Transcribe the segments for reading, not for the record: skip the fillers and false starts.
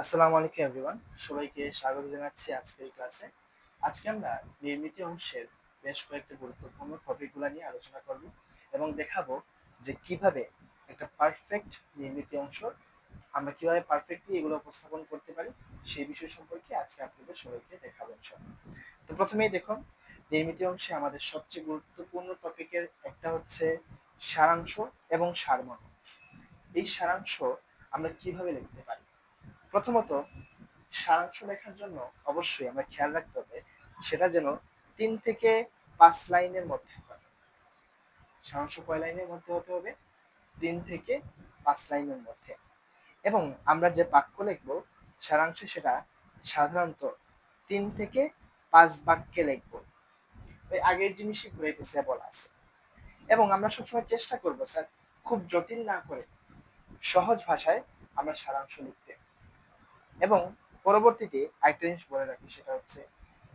আসসালামু আলাইকুম এভরিওয়ান, সবাইকে স্বাগত জানাচ্ছি আজকের এই ক্লাসে। আজকে আমরা নির্মিত অংশের বেশ কয়েকটা গুরুত্বপূর্ণ টপিকগুলো নিয়ে আলোচনা করব এবং দেখাবো যে কিভাবে একটা পারফেক্ট নির্মিত অংশ আমরা কিভাবে পারফেক্টলি এগুলো উপস্থাপন করতে পারি সেই বিষয় সম্পর্কে আজকে আপনাদের সবাইকে দেখাবো ইনশাআল্লাহ। তো প্রথমেই দেখুন, নির্মিত অংশে আমাদের সবচেয়ে গুরুত্বপূর্ণ টপিকের একটা হচ্ছে সারাংশ এবং সারমর্ম। এই সারাংশ আমরা কিভাবে লিখতে পারি? প্রথমত, সারাংশ লেখার জন্য অবশ্যই আমরা খেয়াল রাখতে হবে সেটা যেন 3 থেকে 5 লাইনের মধ্যে হয়। সারাংশ কয় লাইনের মধ্যে হতে হবে? 3 থেকে 5 লাইনের মধ্যে। এবং আমরা যে বাক্য লিখবো সারাংশে সেটা সাধারণত 3 থেকে 5 বাক্যে লিখবো। ওই আগের জিনিসই ঘুরে পেঁচিয়ে বলা আছে। এবং আমরা সবসময় চেষ্টা করবো স্যার খুব জটিল না করে সহজ ভাষায় আমরা সারাংশ লিখতে। এবং পরবর্তীতে আরেকটা জিনিস বলে রাখি, সেটা হচ্ছে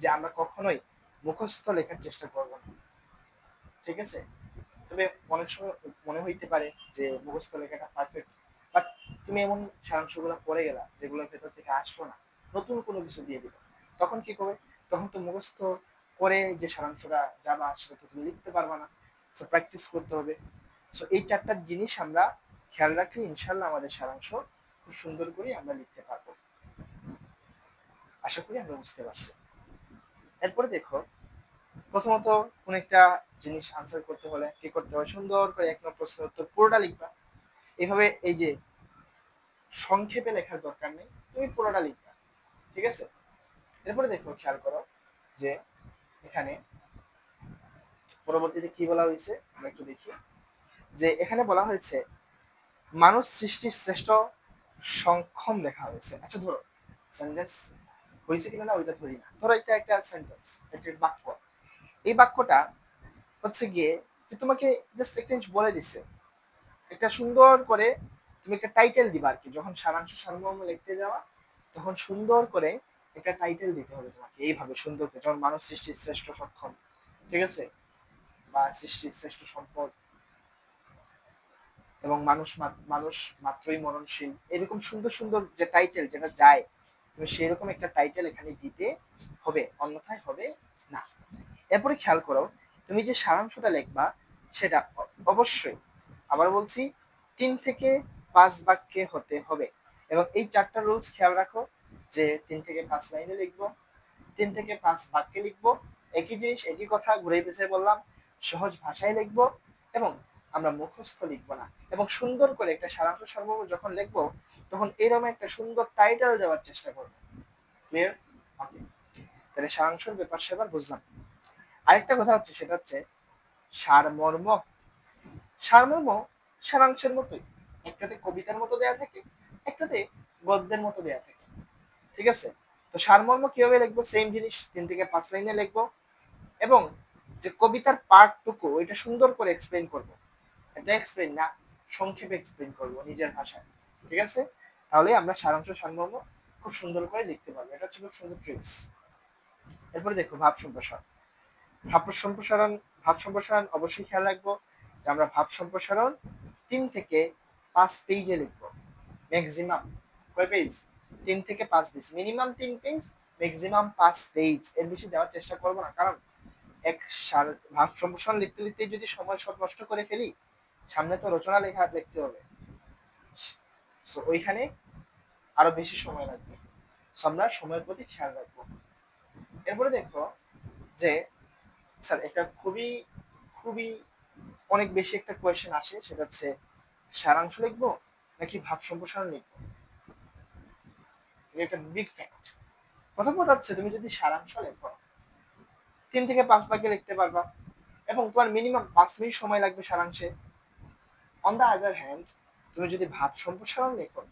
যে আমরা কখনোই মুখস্থ লেখার চেষ্টা করব না, ঠিক আছে? তবে অনেক সময় মনে হইতে পারে যে মুখস্থ লেখাটা পারফেক্ট, বাট তুমি এমন সারাংশগুলো পড়ে গেলা যেগুলোর ভেতর থেকে আসলো না, নতুন কোনো কিছু দিয়ে দিল, তখন কি করবে? তখন তো মুখস্থ করে যে সারাংশটা যাবা সেটা তো তুমি লিখতে পারবা না। সো প্র্যাকটিস করতে হবে। সো এই 4টা জিনিস আমরা খেয়াল রাখলে ইনশাল্লাহ আমাদের সারাংশ খুব সুন্দর করে আমরা লিখতে পারবো। আশা করি আমরা বুঝতে পারছি। এরপরে দেখো, প্রথমত কোন একটা জিনিস আনসার করতে হলে কি করতে হবে? সুন্দর করে 1 নম্বর প্রশ্নের উত্তর পুরোটা লিখবা। এইভাবে এই যে সংক্ষেপে লেখার দরকার নেই, তুমি পুরোটা লিখবা, ঠিক আছে? এরপরে দেখো, খেয়াল করো যে এখানে পরবর্তীতে কি বলা হয়েছে আমরা একটু দেখি। যে এখানে বলা হয়েছে মানুষ সৃষ্টির শ্রেষ্ঠ সংক্ষম লেখা হয়েছে। আচ্ছা ধরো সেন্টেন্স হয়েছে কিনা না ওইটা ধরি না, ধরো এটা একটা সেন্টেন্স, একটা বাক্য। এই বাক্যটা হচ্ছে গিয়ে যে তোমাকে জাস্ট একটা জিনিস বলে দিছে, একটা সুন্দর করে তুমি একটা টাইটেল দিবা আর কি। যখন সারাংশ সারমর্ম লিখতে যাওয়া তখন সুন্দর করে একটা টাইটেল দিতে হবে তোমাকে, এইভাবে সুন্দর করে, যেমন মানব সৃষ্টির শ্রেষ্ঠ সক্ষম, ঠিক আছে, বা সৃষ্টির শ্রেষ্ঠ সম্পদ, এবং মানুষ মাত্রই মরণশীল, এরকম সুন্দর সুন্দর যে টাইটেল যেটা যায়, তুমি সেরকম একটা টাইটেল এখানে দিতে হবে, অন্যথায় হবে না। এরপরে খেয়াল করো, তুমি যে সারাংশটা লিখবা সেটা অবশ্যই, আবার বলছি, 3 থেকে 5 বাক্যে হতে হবে। এবং এই 4টা রুলস খেয়াল রাখো, যে 3 থেকে 5 লাইনে লিখবো, 3 থেকে 5 বাক্যে লিখবো, একই জিনিস একই কথা ঘুরে পেঁচিয়ে বললাম, সহজ ভাষায় লিখবো, এবং আমরা মুখস্থ লিখবো না। এবং সুন্দর করে একটা সারাংশ সারমর্ম যখন লিখবো তখন এরকম একটা সুন্দর টাইটেল দেওয়ার চেষ্টা করবো। ক্লিয়ার? ওকে, তাহলে সারাংশের ব্যাপার সেবার বুঝলাম। আরেকটা কথা হচ্ছে, সেটা হচ্ছে সারমর্ম। সারমর্ম সারাংশের মতোই, একটাতে কবিতার মতো দেয়া থাকে, একটাতে গদ্যের মতো দেয়া থাকে, ঠিক আছে? তো সারমর্ম কিভাবে লিখবো? সেম জিনিস, 3 থেকে 5 লাইনে লিখবো, এবং যে কবিতার পার্টটুকু ওইটা সুন্দর করে এক্সপ্লেইন করব। এটা এক্সপ্লেইন না, সংক্ষেপে এক্সপ্লেইন করব নিজের ভাষায়, ঠিক আছে? তাহলে আমরা সারাংশ সারমর্ম খুব সুন্দর করে লিখতে পারবো। এটা হচ্ছে খুব সুন্দর ট্রিক্স। এরপরে দেখো ভাব সম্প্রসারণ। ভাব সম্প্রসারণ ভাব সম্প্রসারণ অবশ্যই খেয়াল রাখবো যে আমরা ভাব সম্প্রসারণ 3 থেকে 5 পেজে লিখবো, ম্যাক্সিমাম। কয় পেজ? 3 থেকে 5 page, minimum 3 page, maximum 5 page, এর বেশি দেওয়ার চেষ্টা করবো না। কারণ এক ভাব সম্প্রসারণ লিখতে লিখতে যদি সময় সব নষ্ট করে ফেলি, সামনে তো রচনা লেখা লিখতে হবে, সো ওইখানে আরো বেশি সময় লাগবে। সো আমরা সময়ের প্রতি খেয়াল রাখবো। এরপরে দেখো যে স্যার এটা খুবই খুবই অনেক বেশি একটা কোয়েশ্চেন আসে, সেটা হচ্ছে সারাংশ লিখবো নাকি ভাব সম্প্রসারণ লিখবো। এটা একটা বিগ ফ্যাক্ট। প্রথম কথা হচ্ছে, তুমি যদি সারাংশ লেখো 3 থেকে 5 বাক্যে লিখতে পারবা, এবং তোমার মিনিমাম 5 মিনিট সময় লাগবে সারাংশে। অন দা আদার হ্যান্ড, তুমি যদি ভাব সম্প্রসারণ লেখো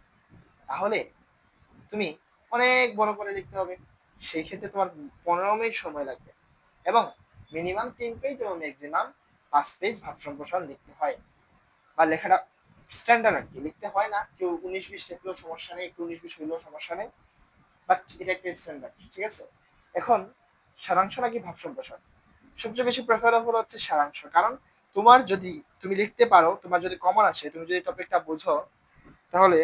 তাহলে তুমি অনেক বড় করে লিখতে হবে, সেই ক্ষেত্রে তোমার 15 মিনিট সময় লাগবে, এবং মিনিমাম 3 পেজ এবং ম্যাক্সিমাম 5 পেজ ভাব সম্প্রসারণ লিখতে হয়, বা লেখাটা স্ট্যান্ডার্ড আর কি, লিখতে হয় না। কেউ 19-20 লিখলেও সমস্যা নেই, একটু 19-20 হইলেও সমস্যা নেই, বাট এটা একটা স্ট্যান্ডার্ড, ঠিক আছে? এখন সারাংশ নাকি ভাব সম্প্রসারণ? সবচেয়ে বেশি প্রেফারেবল হচ্ছে সারাংশ। কারণ তোমার যদি তুমি লিখতে পারো, তোমার যদি কমন আসে, তুমি যদি টপিকটা বুঝো, তাহলে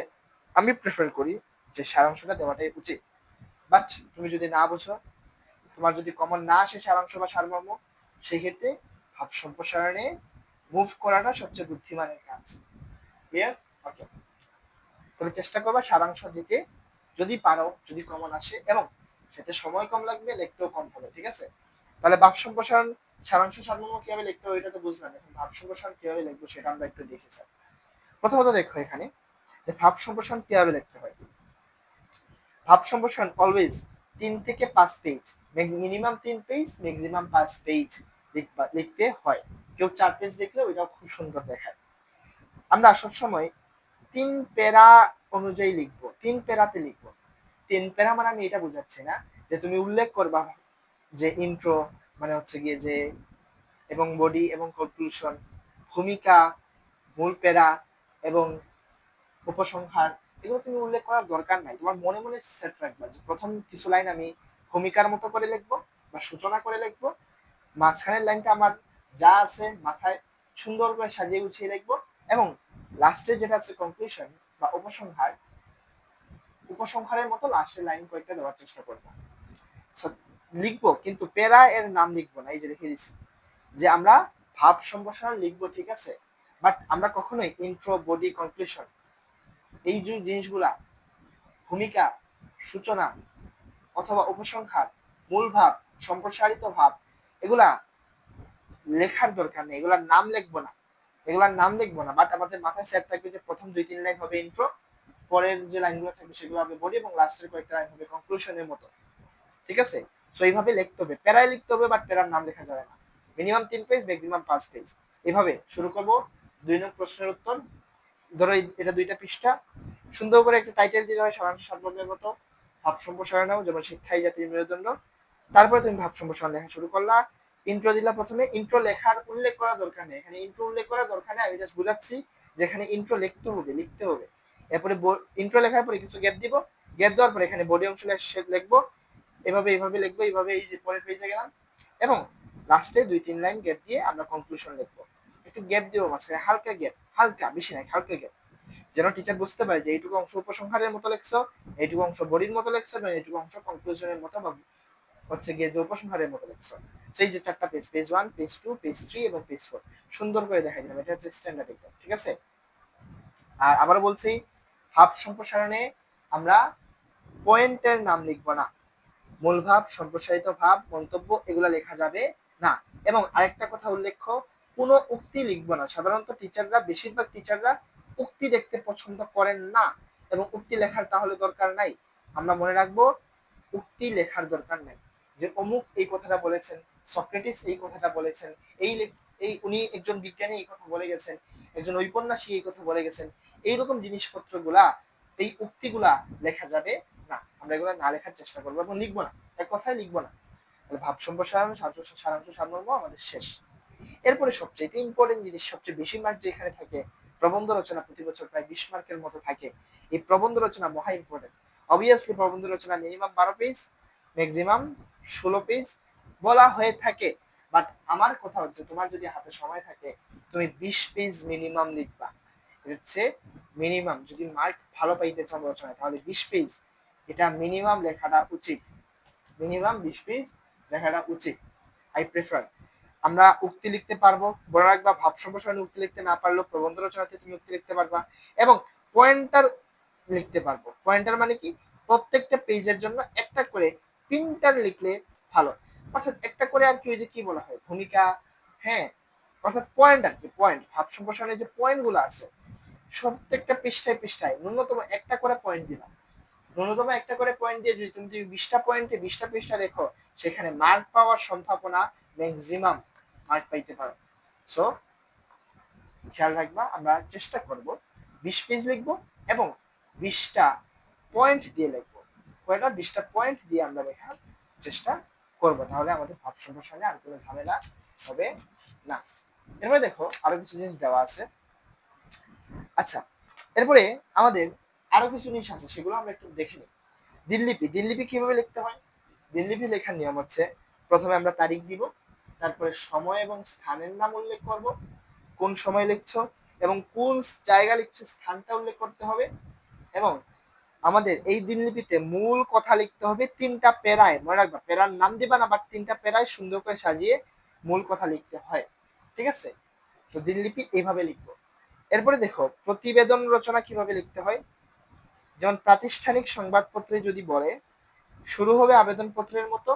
আমি প্রেফার করি যে সারাংশটা দেওয়াটাই উচিত। বাট তুমি যদি না বুঝো, তোমার যদি কমন না আসে সারাংশ বা সারমর্ম, সেই ক্ষেত্রে ভাব সম্প্রসারণে মুভ করাটা সবচেয়ে বুদ্ধিমানের কাজ। ক্লিয়ার? ওকে, তুমি চেষ্টা করবা সারাংশ দিতে, যদি পারো, যদি কমন আসে এবং সেতে সময় কম লাগবে, লিখতেও কম হবে। ঠিক আছে? তাহলে ভাব সম্প্রসারণ, সারাংশ সারমর্ম কিভাবে লিখতে হবে এটা তো বুঝলাম, এখন ভাব সম্প্রসারণ কিভাবে লিখবো সেটা আমরা একটু দেখি স্যার। প্রথমত দেখো এখানে যে ভাব সম্প্রসারণ কিভাবে লিখতে হয়। ভাব সম্প্রসারণ অলওয়েজ 3 থেকে 5 page, minimum 3 page, maximum 5 page লিখতে হয়। কেউ 4 পেজ লিখলে ওইটাও খুব সুন্দর দেখায়। আমরা সবসময় 3 প্যারা অনুযায়ী লিখবো, 3 প্যারাতে লিখবো। 3 প্যারা মানে আমি এটা বোঝাচ্ছি না যে তুমি উল্লেখ করবা যে ইন্ট্রো মানে হচ্ছে গিয়ে যে, এবং বডি এবং কনক্লুশন, ভূমিকা, মূল প্যারা এবং উপসংহার, এগুলো তুমি উল্লেখ করার দরকার নাই। তোমার মনে মনে সেট রাখবা যে প্রথম কিছু লাইন আমি ভূমিকার মতো করে লিখবো বা সূচনা করে লিখবো, মাঝখানের লাইনটা আমার যা আছে মাথায় সুন্দর করে সাজিয়ে গুছিয়ে লিখবো, এবং লাস্টে যেটা আছে কনক্লুশন বা উপসংহার, উপসংহারের মতো লাস্টের লাইন কয়েকটা দেওয়ার চেষ্টা করবো। লিখবো কিন্তু প্যারা এর নাম লিখবো না। এই যে লিখে দিচ্ছি যে আমরা ভাব সম্প্রসারণ লিখবো, ঠিক আছে, বাট আমরা কখনোই ইন্ট্রো, বডি, কনক্লুশন, এই যে জিনিসগুলা, ভূমিকা, সূচনা অথবা উপসংহার, মূল ভাব, সম্প্রসারিত ভাব, এগুলা লেখার দরকার নেই, এগুলার নাম লিখবো না, এগুলার নাম লিখবো না। বাট আমাদের মাথায় সেট থাকবে যে প্রথম 2-3 লাইন হবে ইন্ট্রো, পরের যে লাইনগুলো থাকবে সেগুলো হবে বডি, এবং লাস্টের কয়েকটা লাইন হবে কনক্লুশনের মতো। ঠিক আছে? সো এইভাবে লিখতে হবে, প্যারায় লিখতে হবে, বাট প্যারার নাম লেখা যাবে না। Minimum 3 page, maximum 5 page. এভাবে শুরু করব। 2 নং প্রশ্নের উত্তর, ধরো এটা 2টা পৃষ্ঠা, সুন্দর করে একটা টাইটেল দিতে হয় সারাংশ সারমর্মের মতো, ভাব সম্প্রসারণও যেমন শিক্ষাই জাতির মেরুদণ্ড। তারপরে তুমি ভাব সম্প্রসারণ লেখা শুরু করলা, ইন্ট্রো দিলা। প্রথমে ইন্ট্রো লেখার উল্লেখ করার দরকার নেই, এখানে ইন্ট্রো উল্লেখ করার দরকার নেই, আমি জাস্ট বুঝাচ্ছি যে এখানে ইন্ট্রো লিখতে হবে, লিখতে হবে। এরপরে ইন্ট্রো লেখার পরে কিছু গ্যাপ দিব, গ্যাপ দেওয়ার পরে এখানে বডি অংশ লিখবো, এভাবে এইভাবে লিখবো, এইভাবে এই যে পরের পেজে গেলাম, এবং লাস্টে 2-3 লাইন গ্যাপ দিয়ে আমরা কনক্লুশন লিখবো। একটু গ্যাপ দিব মাঝখানে, হালকা গ্যাপ, হালকা, বেশি নাই, হালকা গ্যাপ, যেন টিচার বুঝতে পারে যে এইটুকু অংশ উপসংহারের মতো লেখছো, এইটুকু অংশ বডির মতো লেখছো, এবং এইটুকু অংশ কনক্লুশনের মতো বা হচ্ছে গিয়ে যে উপসংহারের মতো লেখছো। সেই যে 4টা পেজ, পেজ 1, পেজ 2, পেজ 3 এবং পেজ 4 সুন্দর করে দেখাই দিলাম। এটা হচ্ছে স্ট্যান্ডার্ড একদম, ঠিক আছে? আর আবার বলছি, ভাব সম্প্রসারণে আমরা পয়েন্টের নাম লিখবো না, মূল ভাব, সম্প্রসারিত ভাব, মন্তব্য, এগুলা লেখা যাবে না। এবং আরেকটা কথা উল্লেখ্য, কোনো উক্তি লিখবো না। সাধারণত টিচাররা, বেশিরভাগ টিচাররা উক্তি দেখতে পছন্দ করেন না, এবং উক্তি লেখার তাহলে দরকার নাই। আমরা মনে রাখবো উক্তি লেখার দরকার নাই, যে অমুক এই কথাটা বলেছেন, সক্রেটিস এই কথাটা বলেছেন, এই এই উনি একজন বিজ্ঞানী এই কথা বলে গেছেন, একজন ঔপন্যাসিক এই কথা বলে গেছেন, এইরকম জিনিসপত্রগুলা, এই উক্তিগুলা লেখা যাবে না। আমরা এগুলো না লেখার চেষ্টা করবো এবং লিখবো না, এক কথায় লিখবো না। তাহলে ভাব সম্প্রসারণ, সারাংশ সারমর্ম আমাদের শেষ। এরপরে সবচেয়ে ইম্পর্টেন্ট জিনিস, সবচেয়ে বেশি মার্ক যেখানে থাকে, প্রবন্ধ রচনা। প্রতি বছর প্রায় 20 মার্কের মতো থাকে। এই প্রবন্ধ রচনা মহা ইম্পর্টেন্ট। অবভিয়াসলি প্রবন্ধ রচনা মিনিমাম 12 পেজ, ম্যাক্সিমাম 16 পেজ বলা হয়ে থাকে। বাট আমার কথা হচ্ছে, তোমার যদি হাতে সময় থাকে তুমি 20 পেজ মিনিমাম লিখবা। হচ্ছে মিনিমাম, যদি মার্ক ভালো পাইতে চাও রচনায়, তাহলে 20 পেজ এটা মিনিমাম লেখাটা উচিত, মিনিমাম 20 পেজ লেখাটা উচিত। I prefer. আমরা উক্তি লিখতে পারবো, বলে রাখবা ভাব সম্প্রসারণে উক্তি লিখতে না পারলেও প্রবন্ধ রচনাতে তুমি উক্তি লিখতে পারবা, এবং পয়েন্টার লিখতে পারবো। পয়েন্টার মানে কি, প্রত্যেকটা পেজের জন্য একটা করে প্রিন্টার লিখলে ভালো। অর্থাৎ একটা করে আর কি, ওই যে কি বলা হয়, ভূমিকা, হ্যাঁ, অর্থাৎ পয়েন্ট আর কি, পয়েন্ট। ভাব সম্প্রসারণের যে পয়েন্ট গুলো আছে প্রত্যেকটা পৃষ্ঠায় পৃষ্ঠায় ন্যূনতম একটা করে পয়েন্ট দিলাম, ন্যূনতম একটা করে পয়েন্ট দিয়ে যদি তুমি 20টা পয়েন্টে 20টা পৃষ্ঠা লেখো, সেখানে মার্ক পাওয়ার সম্ভাবনা ম্যাক্সিমাম মার্ক পাইতে পারো। সো খেয়াল রাখবা, আমরা চেষ্টা করব 20 পেজ লিখবো এবং 20টা পয়েন্ট দিয়ে লিখবো। কয়টা? 20টা পয়েন্ট দিয়ে আমরা লেখার চেষ্টা করব, তাহলে আমাদের ভাব সম্প্রসারণে আর কোনো ঝামেলা হবে না। এরপরে দেখো আরো কিছু জিনিস দেওয়া আছে। আচ্ছা, এরপরে আমাদের আরো কিছু জিনিস আছে, সেগুলো আমরা একটু দেখে নিই। দিনলিপি, দিনলিপি কিভাবে লিখতে হয়? দিনলিপি লেখার নিয়ম হচ্ছে, প্রথমে আমরা তারিখ দিব, তারপরে সময় এবং স্থানের নাম উল্লেখ করব, কোন সময় লিখছো এবং কোন জায়গা লিখছো স্থানটা উল্লেখ করতে হবে, এবং আমাদের এই দিনলিপিতে মূল কথা লিখতে হবে 3টা প্যারায়, মনে রাখবা প্যারার নাম দিবা না, বাট 3টা প্যারায় সুন্দর করে সাজিয়ে মূল কথা লিখতে হয়। ঠিক আছে, তো দিনলিপি এইভাবে লিখবো। এরপরে দেখো প্রতিবেদন রচনা কিভাবে লিখতে হয়। যেমন প্রাতিষ্ঠানিক সংবাদপত্রে যদি বলে, শুরু হবে আবেদনপত্রের মতো,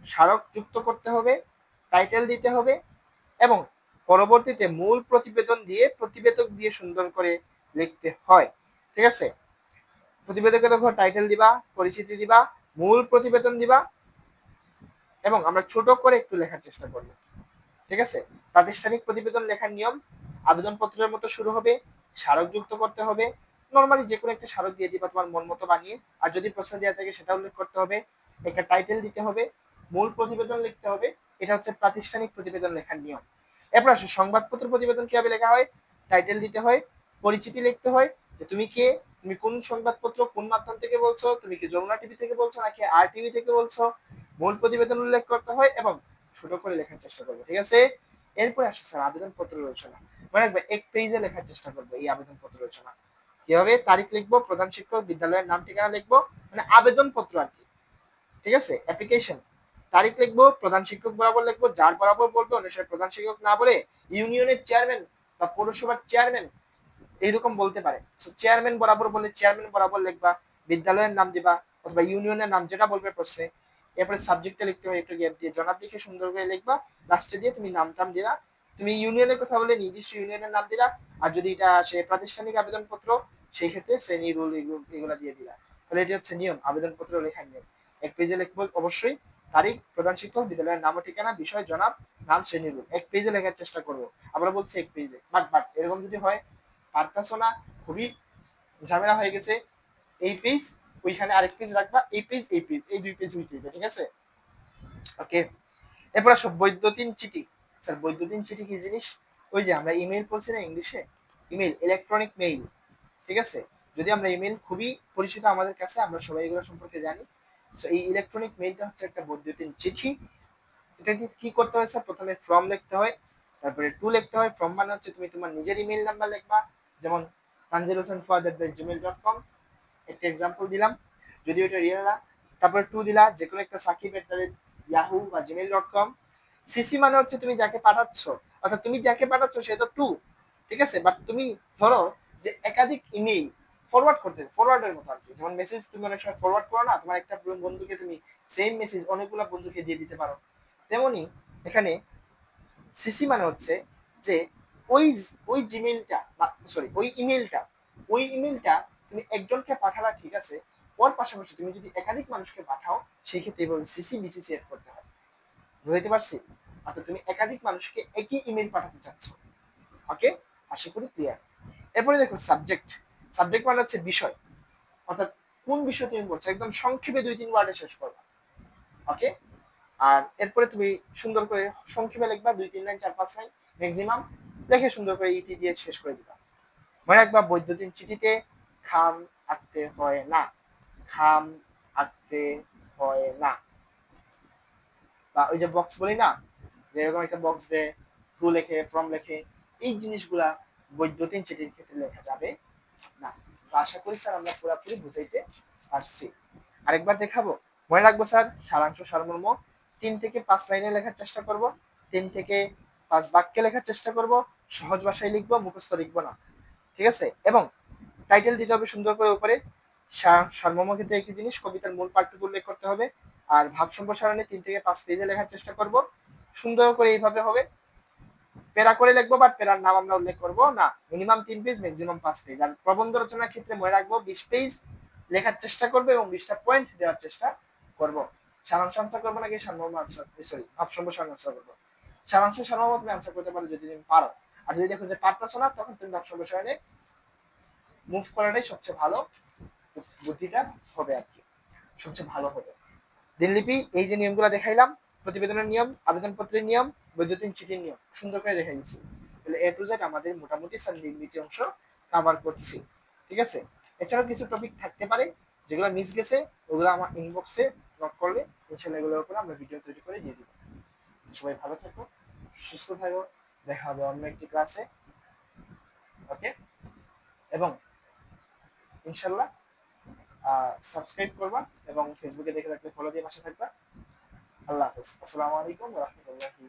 স্মারক যুক্ত করতে হবে, টাইটেল দিতে হবে, এবং পরবর্তীতে মূল প্রতিবেদন দিয়ে প্রতিবেদক দিয়ে সুন্দর করে লিখতে হয়। ঠিক আছে, প্রতিবেদকে দেখো টাইটেল দিবা, পরিচিতি দিবা, মূল প্রতিবেদন দিবা, এবং আমরা ছোট করে একটু লেখার চেষ্টা করব। ঠিক আছে, প্রাতিষ্ঠানিক প্রতিবেদন লেখার নিয়ম, আবেদনপত্রের মতো শুরু হবে, স্মারক যুক্ত করতে হবে, নর্মালি যে কোনো একটা স্মারক দিয়ে দিবা তোমার মন মতো বানিয়ে, আর যদি প্রশ্ন দেওয়া থাকে সেটা উল্লেখ করতে হবে, একটা টাইটেল দিতে হবে, মূল প্রতিবেদন লিখতে হবে। এটা হচ্ছে প্রাতিষ্ঠানিক প্রতিবেদন লেখার নিয়ম। এরপর আসো সংবাদপত্র প্রতিবেদন কিভাবে লেখা হয়। টাইটেল দিতে হয়, পরিচিতি লিখতে হয়, যে তুমি কে, তুমি কোন সংবাদপত্র কোন মাধ্যম থেকে বলছো, তুমি কি যমুনা টিভি থেকে বলছো নাকি আর টিভি থেকে বলছো, মূল প্রতিবেদন উল্লেখ করতে হয় এবং ছোট করে লেখার চেষ্টা করবো। ঠিক আছে, এরপরে আসে স্যার আবেদনপত্র রচনা। মনে রাখবে এক পেজে লেখার চেষ্টা করবো এই আবেদনপত্র রচনা। কিভাবে, তারিখ লিখবো, প্রধান শিক্ষক, বিদ্যালয়ের নাম ঠিকানা লিখবো, মানে আবেদনপত্র আর কি। ঠিক আছে, অ্যাপ্লিকেশন, তারিখ লিখবো, প্রধান শিক্ষক বরাবর লিখবো, যার বরাবর বলবো, অনুসারে প্রধান শিক্ষক না বলে ইউনিয়নের চেয়ারম্যান বা পৌরসভার চেয়ারম্যান এইরকম বলতে পারে। চেয়ারম্যান বরাবর বলে চেয়ারম্যান বরাবর লিখবা, বিদ্যালয়ের নাম দিবা অথবা ইউনিয়নের নাম যেটা বলবে প্রশ্নে। এরপরে সাবজেক্টটা লিখতে হবে একটু গ্যাপ দিয়ে, জনাব লিখে সুন্দর করে লিখবা, লাস্টে দিয়ে তুমি নাম টাম দিলা, তুমি ইউনিয়নের কথা বলে নির্দিষ্ট ইউনিয়নের নাম দিলা, আর যদি এটা সে প্রাতিষ্ঠানিক আবেদনপত্র সেই ক্ষেত্রে শ্রেণী রুল এগুলো দিয়ে দিলা। তাহলে এটি হচ্ছে নিয়ম, আবেদনপত্র লেখার নিয়ম। এক পেজে লিখবো অবশ্যই তারিখ, প্রধান শিক্ষক, বিদ্যালয়ের নাম ও ঠিকানা, বিষয়, জনাব, নাম, শ্রেণী রুল। এক পেজে লেখার চেষ্টা করবো, আমরা বলছি এক পেজে, বাট এরকম যদি হয় পারতাছো না, খুবই ঝামেলা হয়ে গেছে, এই পেজ ওইখানে আরেক পেজ রাখবা, এই পেজ এই পেজ, এই 2 পেজ উল্টে দিবে। ঠিক আছে, ওকে। এরপর আসো বৈদ্যুতিন চিঠি। স্যার বৈদ্যুতিন চিঠি কি জিনিস? ওই যে আমরা ইমেল পড়ছি না ইংলিশে, ইমেল, ইলেকট্রনিক মেইল। ঠিক আছে, যদি আমরা ইমেল খুবই পরিচিত আমাদের কাছে, আমরা সবাই এগুলো সম্পর্কে জানি। তো এই ইলেকট্রনিক মেইলটা হচ্ছে একটা বৈদ্যুতিন চিঠি। এটা কি করতে হয় স্যার, প্রথমে ফর্ম লিখতে হয়, তারপরে টু লিখতে হয়। ফর্ম মানে হচ্ছে তুমি তোমার নিজের ইমেল নাম্বার লিখবা, যেমন tanzilhosenfuad@gmail.com, একটা এক্সাম্পল দিলাম, যদি ওটা রিয়েল না। তারপরে টু দিলা, যে কোনো একটা সাকিব@ইয়াহু বা gmail.com। সিসি মানে হচ্ছে তুমি যাকে পাঠাচ্ছ, অর্থাৎ তুমি যাকে পাঠাচ্ছ সে তো টু। ঠিক আছে, বাট তুমি ধরো যে একাধিক ইমেল ফরওয়ার্ড করতে, ফরওয়ার্ডের মতো আর কি, যেমন মেসেজ তুমি অনেক সময় ফরওয়ার্ড করো না, তোমার একটা বন্ধুকে তুমি সেম মেসেজ অনেকগুলো বন্ধুকে দিয়ে দিতে পারো। তেমনি এখানে সিসি মানে হচ্ছে যে ওই ওই জিমেলটা বা সরি ওই ইমেলটা তুমি একজনকে পাঠালা, ঠিক আছে, ওর পাশাপাশি তুমি যদি একাধিক মানুষকে পাঠাও সেই ক্ষেত্রে এভাবে সিসি বিসিসি এড করতে হয়। বুঝতে পারছি? আচ্ছা, তুমি একাধিক মানুষকে একই ইমেল পাঠাতে চাচ্ছ। ওকে, আশা করি ক্লিয়ার। এরপরে দেখো সাবজেক্ট। সাবজেক্ট মানে হচ্ছে বিষয়, অর্থাৎ কোন বিষয় তুমি বলছো, একদম সংক্ষেপে 2-3 ওয়ার্ডে শেষ করবা। ওকে, আর এরপরে তুমি সুন্দর করে সংক্ষেপে লিখবা, 2-3 লাইন, 4-5 লাইন ম্যাক্সিমাম, লিখে সুন্দর করে ইতি দিয়ে শেষ করে দিবা। মনে রাখবা বৈদ্যুতিন চিঠিতে খাম আঁকতে হয় না, খাম আঁকতে হয় না। বা ওই যে বক্স বলি না, যে এরকম একটা বক্স দেয়, টু লেখে, ফ্রম লেখে, এই জিনিসগুলা বৈদ্যুতিন চিঠির ক্ষেত্রে লেখা যাবে না। তো আশা করি স্যার আমরা পুরোপুরি বুঝাইতে পারছি। আরেকবার দেখাবো। মনে রাখবো স্যার, সারাংশ সারমর্ম 3 থেকে 5 লাইনে লেখার চেষ্টা করব, 3 থেকে 5 বাক্যে লেখার চেষ্টা করব, সহজ ভাষায় লিখবো, মুখস্থ লিখবো না। ঠিক আছে, এবং টাইটেল দিতে হবে সুন্দর করে উপরে। সারমর্ম ক্ষেত্রে একই জিনিস, কবিতার মূল পাঠটুকু উল্লেখ করতে হবে। আর ভাব সম্প্রসারণে 3 থেকে 5 পেজে লেখার চেষ্টা করব, সুন্দর করে এইভাবে হবে। প্যারা করে লিখবো, বাট প্যারার নাম আমরা উল্লেখ করবো না। Minimum 3 page, maximum 5 page. আর প্রবন্ধ রচনার ক্ষেত্রে মনে রাখবো 20 পেজ লেখার চেষ্টা করবো এবং 20টা পয়েন্ট দেওয়ার চেষ্টা করবো। সারাংশ আনসার করবো নাকি সারমর্ম আনসার, সরি ভাব সম্প্রসারণ আনসার করবো। সারাংশ সারমর্ম তুমি আনসার করতে পারো যদি তুমি পারো, আর যদি দেখো যে পারতেছো না তখন তুমি ভাব সম্প্রসারণে মুভ করাটাই সবচেয়ে ভালো বুদ্ধিটা হবে আর কি, সবচেয়ে ভালো হবে। দিনলিপি এই যে নিয়মগুলো দেখাইলাম, প্রতিবেদনের নিয়ম, আবেদনপত্রের নিয়ম, বৈদ্যুতিন চিঠির নিয়ম, সুন্দর করে দেখাই দিচ্ছি। তাহলে এ টু জেড আমাদের মোটামুটি স্যার নির্মিত অংশ কভার করছি। ঠিক আছে, এছাড়াও কিছু টপিক থাকতে পারে যেগুলো মিস গেছে, ওগুলো আমার ইনবক্সে নক করলে ইনশাল্লাহ এগুলোর উপরে আমরা ভিডিও তৈরি করে দিয়ে দিব। সবাই ভালো থাকো, সুস্থ থাকো, দেখা হবে অন্য একটি ক্লাসে। ওকে, এবং ইনশাল্লাহ সাবস্ক্রাইব করবা এবং ফেসবুকে দেখে থাকলে ফলো দিয়ে পাশে থাকবা। আল্লাহ হাফেজ। আসসালামু আলাইকুম ওয়া রাহমাতুল্লাহি